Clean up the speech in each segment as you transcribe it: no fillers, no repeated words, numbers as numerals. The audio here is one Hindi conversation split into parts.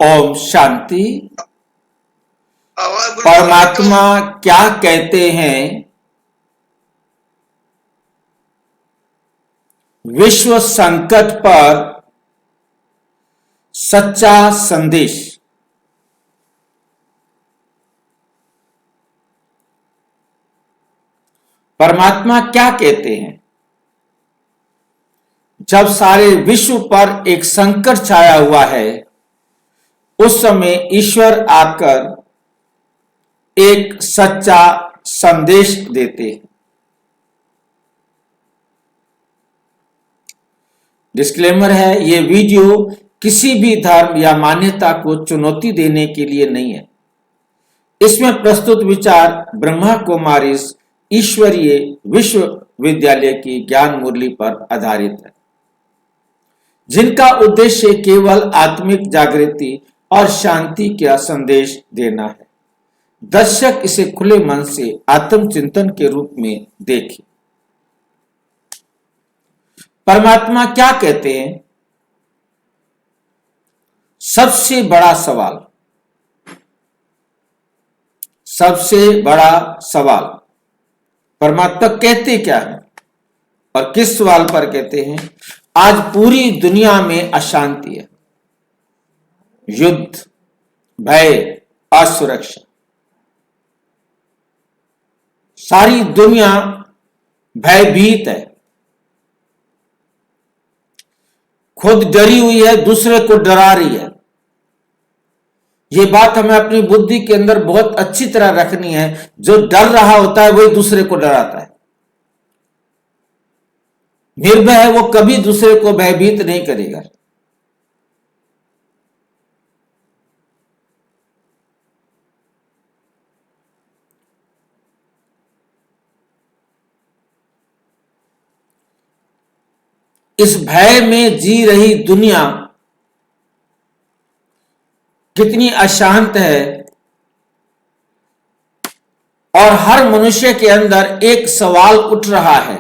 ओम शांति। आवाज बोलो। परमात्मा क्या कहते हैं? विश्व संकट पर सच्चा संदेश। परमात्मा क्या कहते हैं? जब सारे विश्व पर एक संकट छाया हुआ है, उस समय ईश्वर आकर एक सच्चा संदेश देते हैं। डिस्क्लेमर है, ये वीडियो किसी भी धर्म या मान्यता को चुनौती देने के लिए नहीं है। इसमें प्रस्तुत विचार ब्रह्मा कुमारीज ईश्वरीय विश्वविद्यालय की ज्ञान मुरली पर आधारित है, जिनका उद्देश्य केवल आत्मिक जागृति और शांति का संदेश देना है। दर्शक इसे खुले मन से आत्मचिंतन के रूप में देखें। परमात्मा क्या कहते हैं? सबसे बड़ा सवाल, परमात्मा कहते क्या है और किस सवाल पर कहते हैं? आज पूरी दुनिया में अशांति है, युद्ध, भय, असुरक्षा। सारी दुनिया भयभीत है, खुद डरी हुई है, दूसरे को डरा रही है। ये बात हमें अपनी बुद्धि के अंदर बहुत अच्छी तरह रखनी है। जो डर रहा होता है वही दूसरे को डराता है। निर्भय है, वो कभी दूसरे को भयभीत नहीं करेगा। इस भय में जी रही दुनिया कितनी अशांत है, और हर मनुष्य के अंदर एक सवाल उठ रहा है,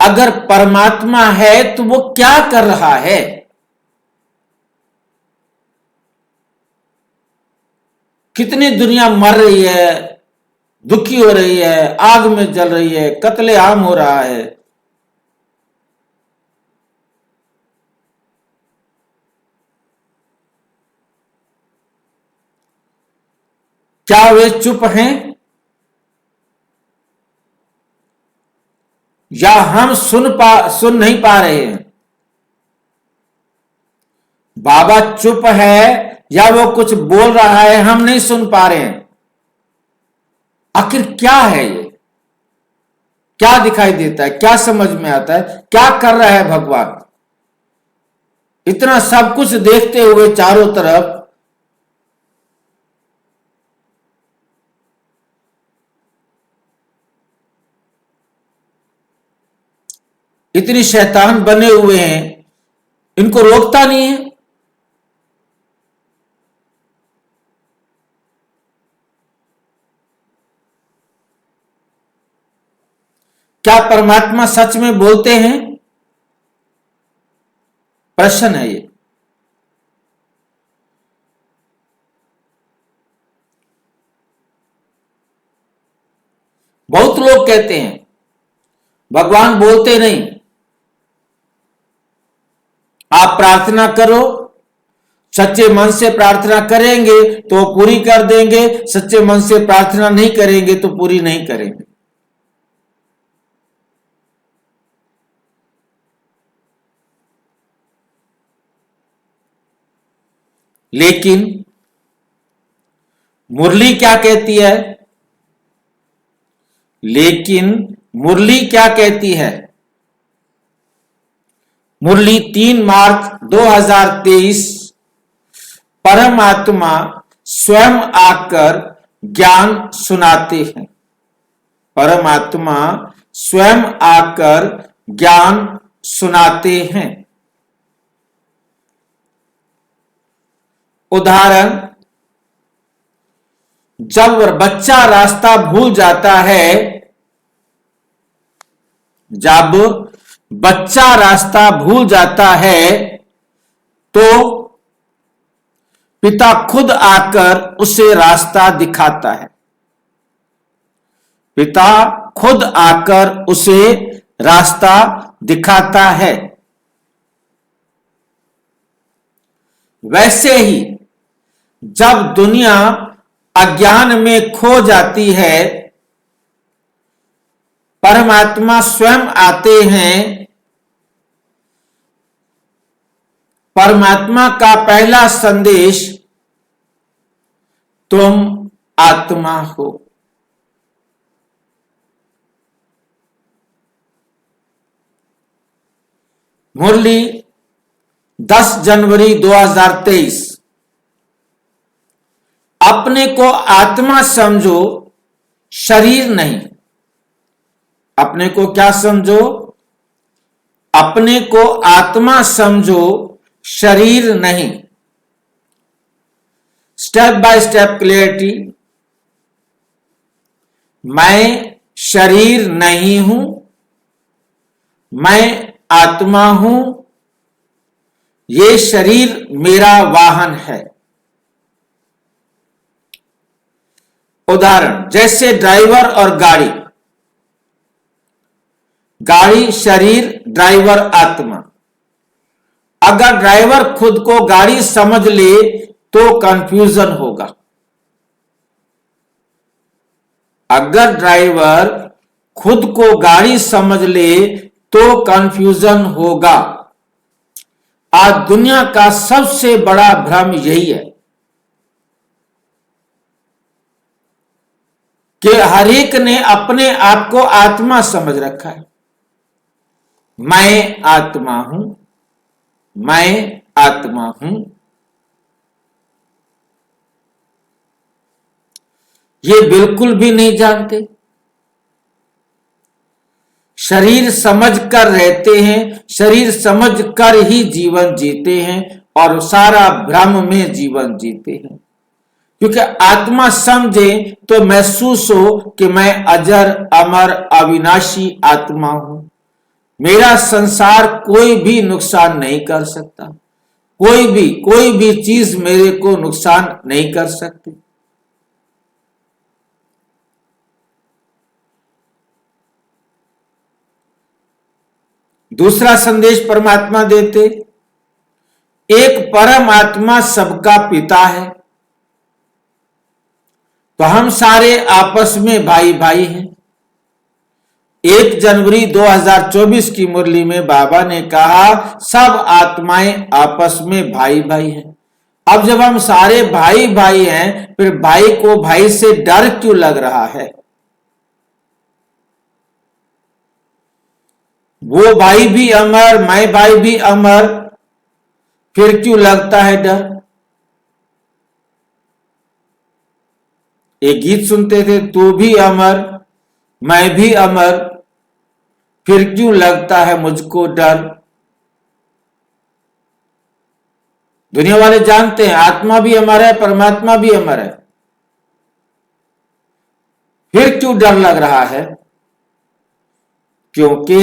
अगर परमात्मा है तो वो क्या कर रहा है? कितनी दुनिया मर रही है, दुखी हो रही है, आग में जल रही है, कत्लेआम हो रहा है। क्या वे चुप हैं या हम सुन नहीं पा रहे हैं? बाबा चुप है या वो कुछ बोल रहा है, हम नहीं सुन पा रहे हैं? आखिर क्या है ये? क्या दिखाई देता है? क्या समझ में आता है? क्या कर रहा है भगवान? इतना सब कुछ देखते हुए चारों तरफ इतनी शैतान बने हुए हैं, इनको रोकता नहीं है। क्या परमात्मा सच में बोलते हैं? प्रश्न है ये। बहुत लोग कहते हैं भगवान बोलते नहीं। आप प्रार्थना करो, सच्चे मन से प्रार्थना करेंगे तो पूरी कर देंगे, सच्चे मन से प्रार्थना नहीं करेंगे तो पूरी नहीं करेंगे। लेकिन मुरली क्या कहती है? मुरली 3 मार्च 2023 परमात्मा स्वयं आकर ज्ञान सुनाते हैं। परमात्मा स्वयं आकर ज्ञान सुनाते हैं। उदाहरण, जब बच्चा रास्ता भूल जाता है, तो पिता खुद आकर उसे रास्ता दिखाता है। पिता खुद आकर उसे रास्ता दिखाता है। वैसे ही जब दुनिया अज्ञान में खो जाती है, परमात्मा स्वयं आते हैं। परमात्मा का पहला संदेश, तुम आत्मा हो। मुरली 10 जनवरी 2023। अपने को आत्मा समझो, शरीर नहीं। अपने को क्या समझो? अपने को आत्मा समझो, शरीर नहीं। Step by step clarity. मैं शरीर नहीं हूं, मैं आत्मा हूं। ये शरीर मेरा वाहन है। उदाहरण, जैसे ड्राइवर और गाड़ी। गाड़ी शरीर, ड्राइवर आत्मा। अगर ड्राइवर खुद को गाड़ी समझ ले तो कंफ्यूजन होगा। अगर ड्राइवर खुद को गाड़ी समझ ले तो कंफ्यूजन होगा। आज दुनिया का सबसे बड़ा भ्रम यही है कि हर एक ने अपने आप को आत्मा समझ रखा है। मैं आत्मा हूं, मैं आत्मा हूं। ये बिल्कुल भी नहीं जानते। शरीर समझ कर रहते हैं, शरीर समझ कर ही जीवन जीते हैं और सारा भ्रम में जीवन जीते हैं। क्योंकि आत्मा समझे तो महसूस हो कि मैं अजर, अमर, अविनाशी आत्मा हूं। मेरा संसार कोई भी नुकसान नहीं कर सकता। कोई भी चीज मेरे को नुकसान नहीं कर सकती। दूसरा संदेश परमात्मा देते, एक परमात्मा सबका पिता है। तो हम सारे आपस में भाई भाई हैं। 1 जनवरी 2024 की मुरली में बाबा ने कहा सब आत्माएं आपस में भाई भाई हैं। अब जब हम सारे भाई भाई हैं, फिर भाई को भाई से डर क्यों लग रहा है? वो भाई भी अमर, मैं भाई भी अमर, फिर क्यों लगता है डर? एक गीत सुनते थे, तू भी अमर मैं भी अमर, फिर क्यों लगता है मुझको डर? दुनिया वाले जानते हैं आत्मा भी अमर है, परमात्मा भी अमर है, फिर क्यों डर लग रहा है? क्योंकि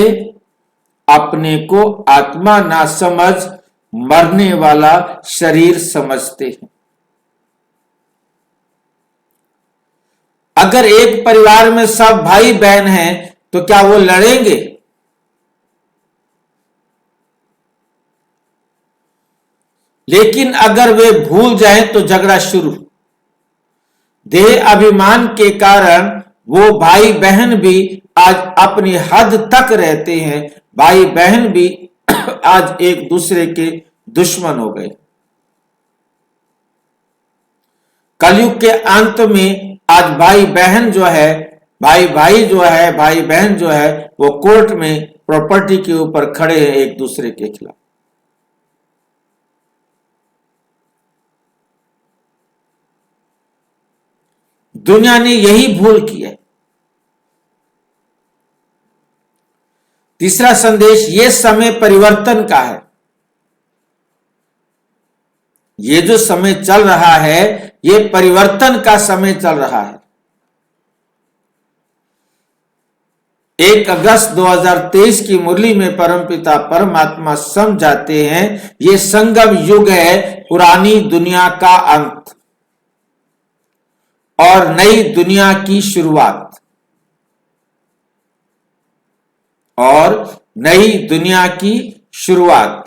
अपने को आत्मा ना समझ मरने वाला शरीर समझते हैं। अगर एक परिवार में सब भाई बहन हैं तो क्या वो लड़ेंगे? लेकिन अगर वे भूल जाएं तो झगड़ा शुरू। देह अभिमान के कारण वो भाई बहन भी आज अपनी हद तक रहते हैं। भाई बहन भी आज एक दूसरे के दुश्मन हो गए। कलयुग के अंत में आज भाई बहन जो है, भाई बहन जो है, वो कोर्ट में प्रॉपर्टी के ऊपर खड़े हैं एक दूसरे के खिलाफ। दुनिया ने यही भूल की है। तीसरा संदेश, ये समय परिवर्तन का है। ये जो समय चल रहा है, ये परिवर्तन का समय चल रहा है। 1 अगस्त 2023 की मुरली में परमपिता परमात्मा समझाते हैं, ये संगम युग है, पुरानी दुनिया का अंत और नई दुनिया की शुरुआत। और नई दुनिया की शुरुआत।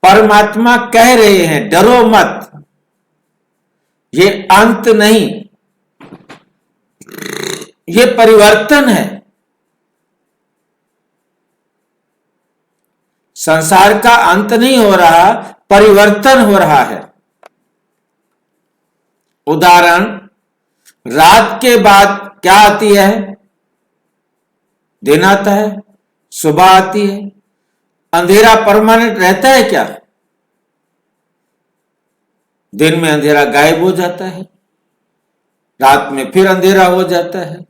परमात्मा कह रहे हैं, डरो मत, ये अंत नहीं, ये परिवर्तन है। संसार का अंत नहीं हो रहा, परिवर्तन हो रहा है। उदाहरण, रात के बाद क्या आती है? दिन आता है, सुबह आती है। अंधेरा परमानेंट रहता है क्या? दिन में अंधेरा गायब हो जाता है, रात में फिर अंधेरा हो जाता है।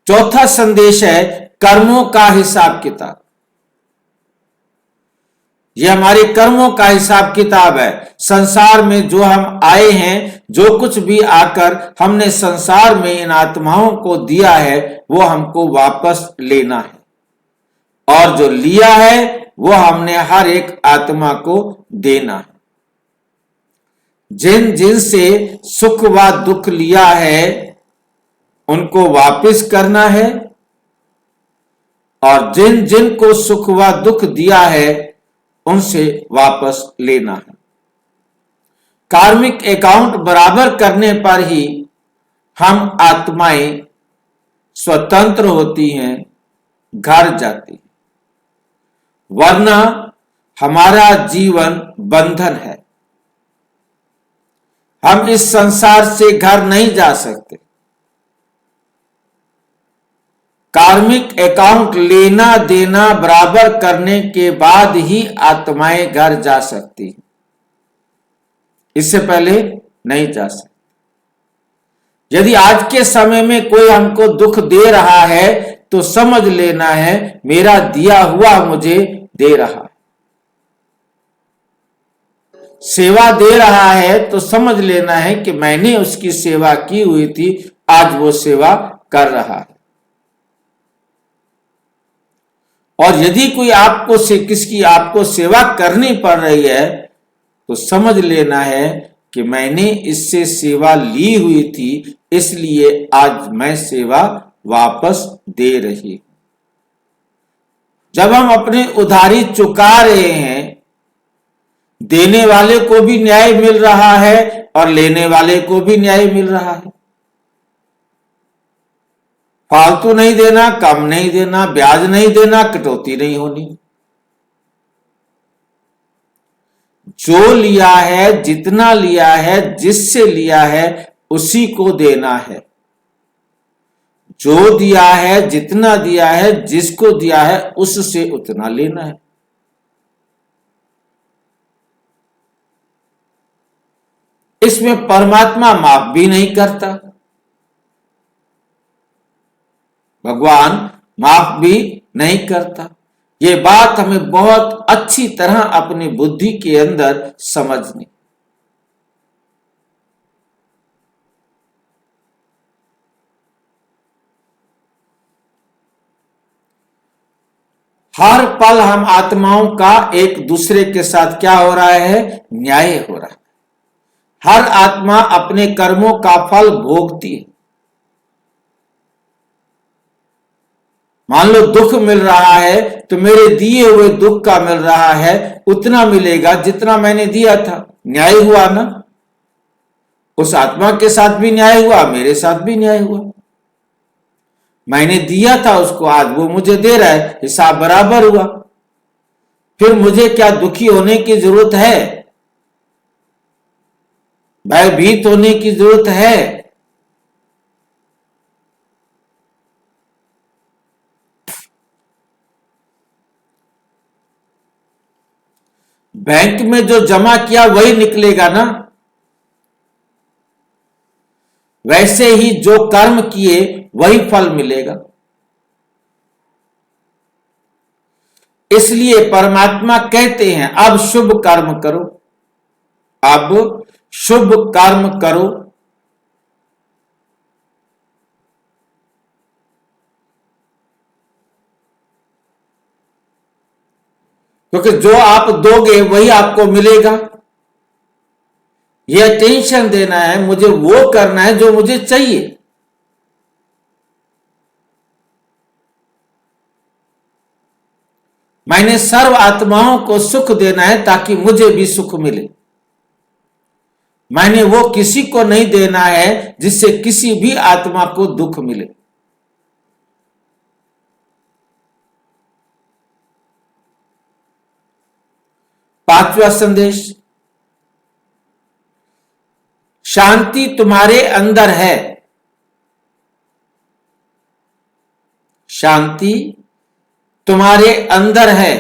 चौथा संदेश है कर्मों का हिसाब किताब। यह हमारे कर्मों का हिसाब किताब है। संसार में जो हम आए हैं, जो कुछ भी आकर हमने संसार में इन आत्माओं को दिया है, वो हमको वापस लेना है। और जो लिया है वो हमने हर एक आत्मा को देना है। जिन जिन से सुख व दुख लिया है उनको वापस करना है, और जिन जिन को सुख व दुख दिया है उनसे वापस लेना है। कार्मिक अकाउंट बराबर करने पर ही हम आत्माएं स्वतंत्र होती हैं, घर जाती हैं, वरना हमारा जीवन बंधन है। हम इस संसार से घर नहीं जा सकते। कार्मिक अकाउंट लेना देना बराबर करने के बाद ही आत्माएं घर जा सकती हैं, इससे पहले नहीं जा सकती। यदि आज के समय में कोई हमको दुख दे रहा है तो समझ लेना है मेरा दिया हुआ मुझे दे रहा है। सेवा दे रहा है तो समझ लेना है कि मैंने उसकी सेवा की हुई थी, आज वो सेवा कर रहा है। और यदि कोई किसकी आपको सेवा करनी पड़ रही है तो समझ लेना है कि मैंने इससे सेवा ली हुई थी, इसलिए आज मैं सेवा वापस दे रही। जब हम अपनी उधारी चुका रहे हैं, देने वाले को भी न्याय मिल रहा है और लेने वाले को भी न्याय मिल रहा है। फालतू नहीं देना, कम नहीं देना, ब्याज नहीं देना, कटौती नहीं होनी। जो लिया है, जितना लिया है, जिससे लिया है उसी को देना है। जो दिया है, जितना दिया है, जिसको दिया है उससे उतना लेना है। इसमें परमात्मा माफ भी नहीं करता, भगवान माफ भी नहीं करता। ये बात हमें बहुत अच्छी तरह अपनी बुद्धि के अंदर समझनी। हर पल हम आत्माओं का एक दूसरे के साथ क्या हो रहा है? न्याय हो रहा है। हर आत्मा अपने कर्मों का फल भोगती है। मान लो दुख मिल रहा है तो मेरे दिए हुए दुख का मिल रहा है, उतना मिलेगा जितना मैंने दिया था। न्याय हुआ ना? उस आत्मा के साथ भी न्याय हुआ, मेरे साथ भी न्याय हुआ। मैंने दिया था उसको, आज वो मुझे दे रहा है, हिसाब बराबर हुआ। फिर मुझे क्या दुखी होने की जरूरत है? भयभीत होने की जरूरत है? बैंक में जो जमा किया वही निकलेगा ना। वैसे ही जो कर्म किए वही फल मिलेगा। इसलिए परमात्मा कहते हैं अब शुभ कर्म करो, अब शुभ कर्म करो। क्योंकि जो आप दोगे वही आपको मिलेगा। यह टेंशन देना है, मुझे वो करना है जो मुझे चाहिए। मैंने सर्व आत्माओं को सुख देना है ताकि मुझे भी सुख मिले। मैंने वो किसी को नहीं देना है जिससे किसी भी आत्मा को दुख मिले। पांचवा संदेश, शांति तुम्हारे अंदर है। शांति तुम्हारे अंदर है।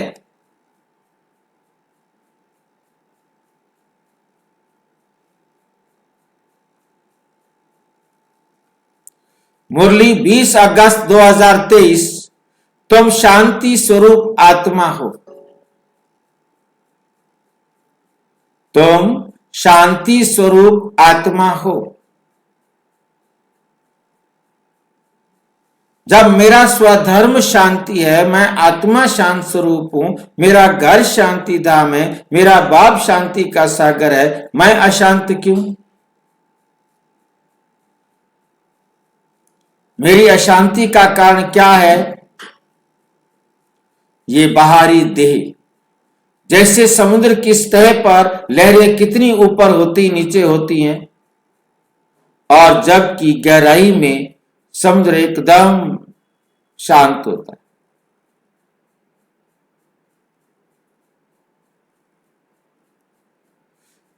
मुरली 20 अगस्त 2023। तुम शांति स्वरूप आत्मा हो। तुम शांति स्वरूप आत्मा हो। जब मेरा स्वधर्म शांति है, मैं आत्मा शांत स्वरूप हूं, मेरा घर शांति धाम है, मेरा बाप शांति का सागर है, मैं अशांत क्यों? मेरी अशांति का कारण क्या है? ये बाहरी देह। जैसे समुद्र की सतह पर लहरें कितनी ऊपर होती नीचे होती हैं, और जब की गहराई में समुद्र एकदम शांत होता है।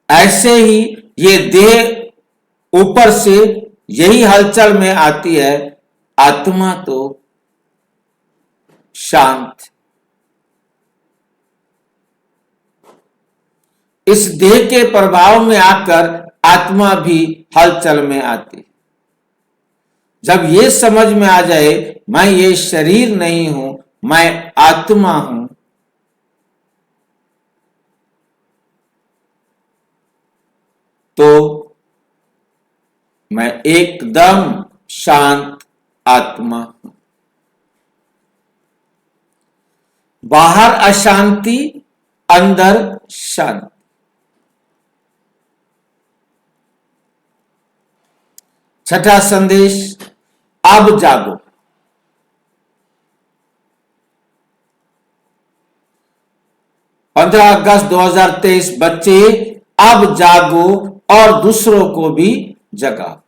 ऐसे ही ये देह ऊपर से यही हलचल में आती है, आत्मा तो शांत। इस देह के प्रभाव में आकर आत्मा भी हलचल में आती। जब ये समझ में आ जाए मैं ये शरीर नहीं हूं, मैं आत्मा हूं, तो मैं एकदम शांत आत्मा हूं। बाहर अशांति, अंदर शांति। छठा संदेश, अब जागो। पंद्रह अगस्त 2023। बच्चे अब जागो और दूसरों को भी जगाओ।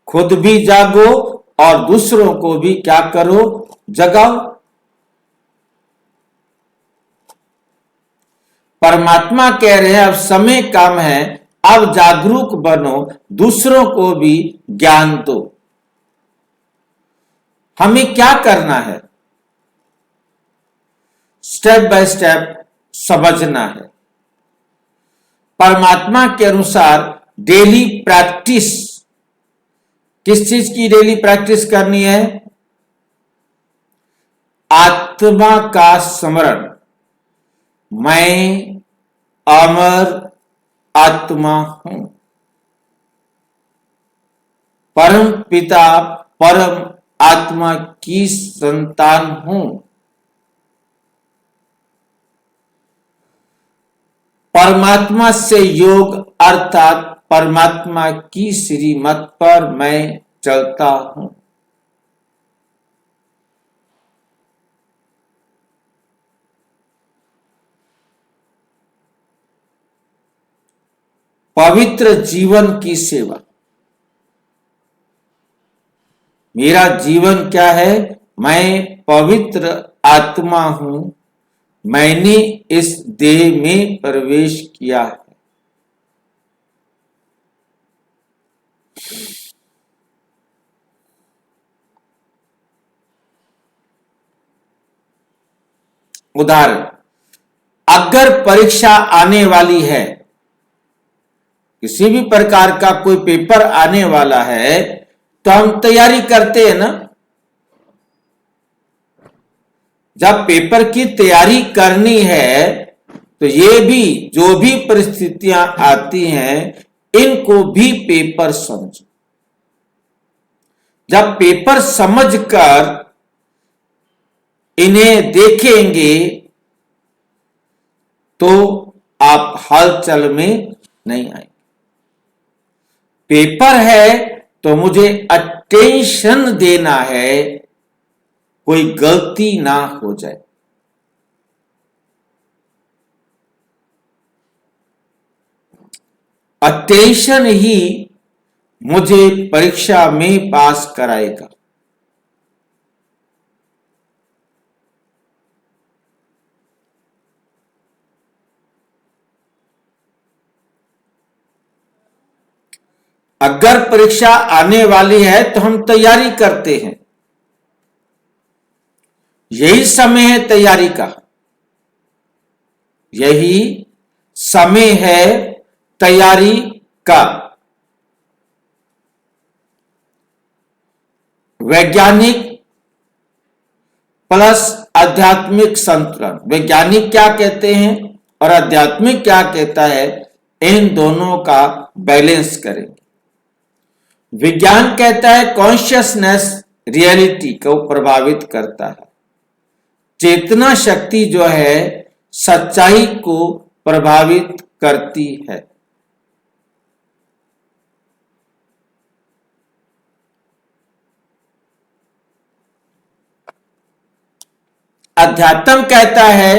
खुद भी जागो और दूसरों को भी क्या करो? जगाओ। परमात्मा कह रहे हैं अब समय कम है, अब जागरूक बनो, दूसरों को भी ज्ञान दो। हमें क्या करना है? स्टेप बाय स्टेप समझना है। परमात्मा के अनुसार डेली प्रैक्टिस, किस चीज की डेली प्रैक्टिस करनी है? आत्मा का स्मरण। मैं अमर आत्मा हूं, परम पिता परम आत्मा की संतान हूं। परमात्मा से योग अर्थात परमात्मा की श्रीमत पर मैं चलता हूं। पवित्र जीवन की सेवा। मेरा जीवन क्या है? मैं पवित्र आत्मा हूं, मैंने इस देह में प्रवेश किया है। उदाहरण, अगर परीक्षा आने वाली है, किसी भी प्रकार का कोई पेपर आने वाला है, तो हम तैयारी करते हैं ना। जब पेपर की तैयारी करनी है तो ये भी जो भी परिस्थितियां आती हैं इनको भी पेपर समझो। जब पेपर समझकर इन्हें देखेंगे तो आप हलचल में नहीं आएंगे। पेपर है तो मुझे अटेंशन देना है, कोई गलती ना हो जाए। अटेंशन ही मुझे परीक्षा में पास कराएगा। अगर परीक्षा आने वाली है तो हम तैयारी करते हैं, यही समय है तैयारी का, यही समय है तैयारी का। वैज्ञानिक प्लस आध्यात्मिक संतुलन, वैज्ञानिक क्या कहते हैं और आध्यात्मिक क्या कहता है, इन दोनों का बैलेंस करेंगे। विज्ञान कहता है कॉन्शियसनेस रियलिटी को प्रभावित करता है, चेतना शक्ति जो है सच्चाई को प्रभावित करती है। अध्यात्म कहता है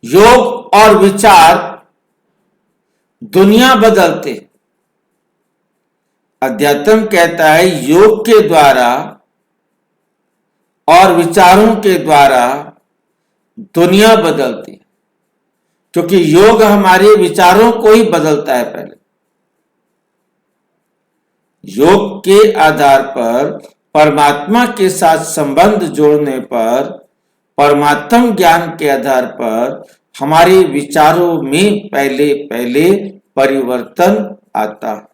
योग और विचार दुनिया बदलते हैं। अध्यात्म कहता है योग के द्वारा और विचारों के द्वारा दुनिया बदलती है, क्योंकि योग हमारे विचारों को ही बदलता है। पहले योग के आधार पर परमात्मा के साथ संबंध जोड़ने पर, परमात्म ज्ञान के आधार पर हमारे विचारों में पहले पहले परिवर्तन आता है।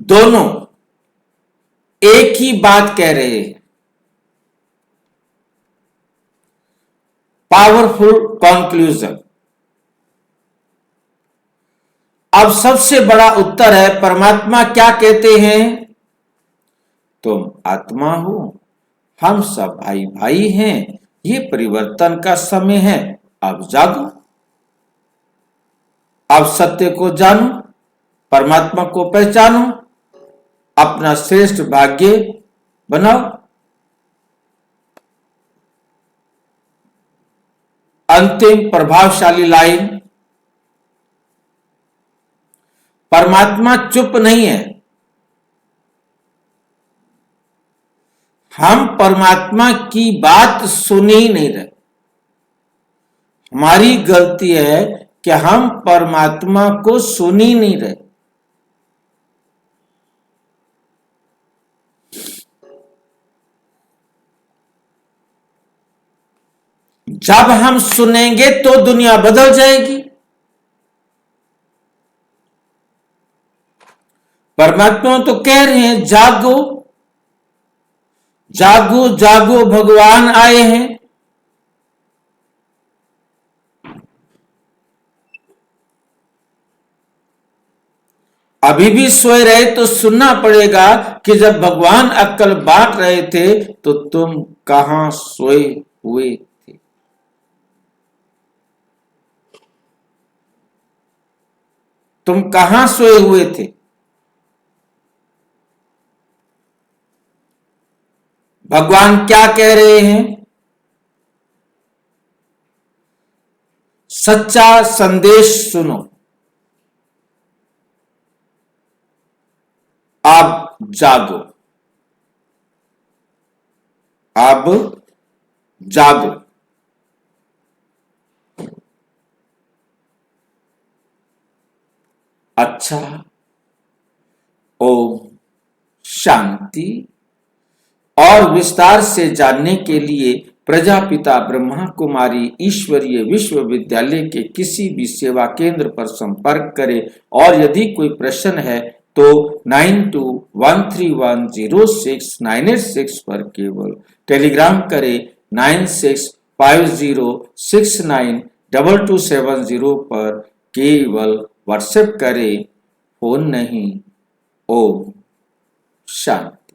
दोनों एक ही बात कह रहे हैं, पावरफुल कंक्लूजन। अब सबसे बड़ा उत्तर है परमात्मा क्या कहते हैं, तुम आत्मा हो, हम सब भाई भाई हैं, ये परिवर्तन का समय है, अब जागो, अब सत्य को जानो, परमात्मा को पहचानो, अपना श्रेष्ठ भाग्य बनाओ। अंतिम प्रभावशाली लाइन, परमात्मा चुप नहीं है, हम परमात्मा की बात सुन ही नहीं रहे। हमारी गलती है कि हम परमात्मा को सुन ही नहीं रहे। जब हम सुनेंगे तो दुनिया बदल जाएगी। परमात्मा तो कह रहे हैं जागो जागो जागो, भगवान आए हैं। अभी भी सोए रहे तो सुनना पड़ेगा कि जब भगवान अक्ल बांट रहे थे तो तुम कहां सोए हुए थे। तुम कहां सोए हुए थे। भगवान क्या कह रहे हैं, सच्चा संदेश सुनो, अब जागो, अब जागो। अच्छा, ओम शांति। और विस्तार से जानने के लिए प्रजापिता ब्रह्मा कुमारी ईश्वरीय विश्वविद्यालय के किसी भी सेवा केंद्र पर संपर्क करें और यदि कोई प्रश्न है तो 9213106986 पर केवल टेलीग्राम करें 965069 2270 पर केवल व्हाट्सएप करें, फोन नहीं। ओम शांति।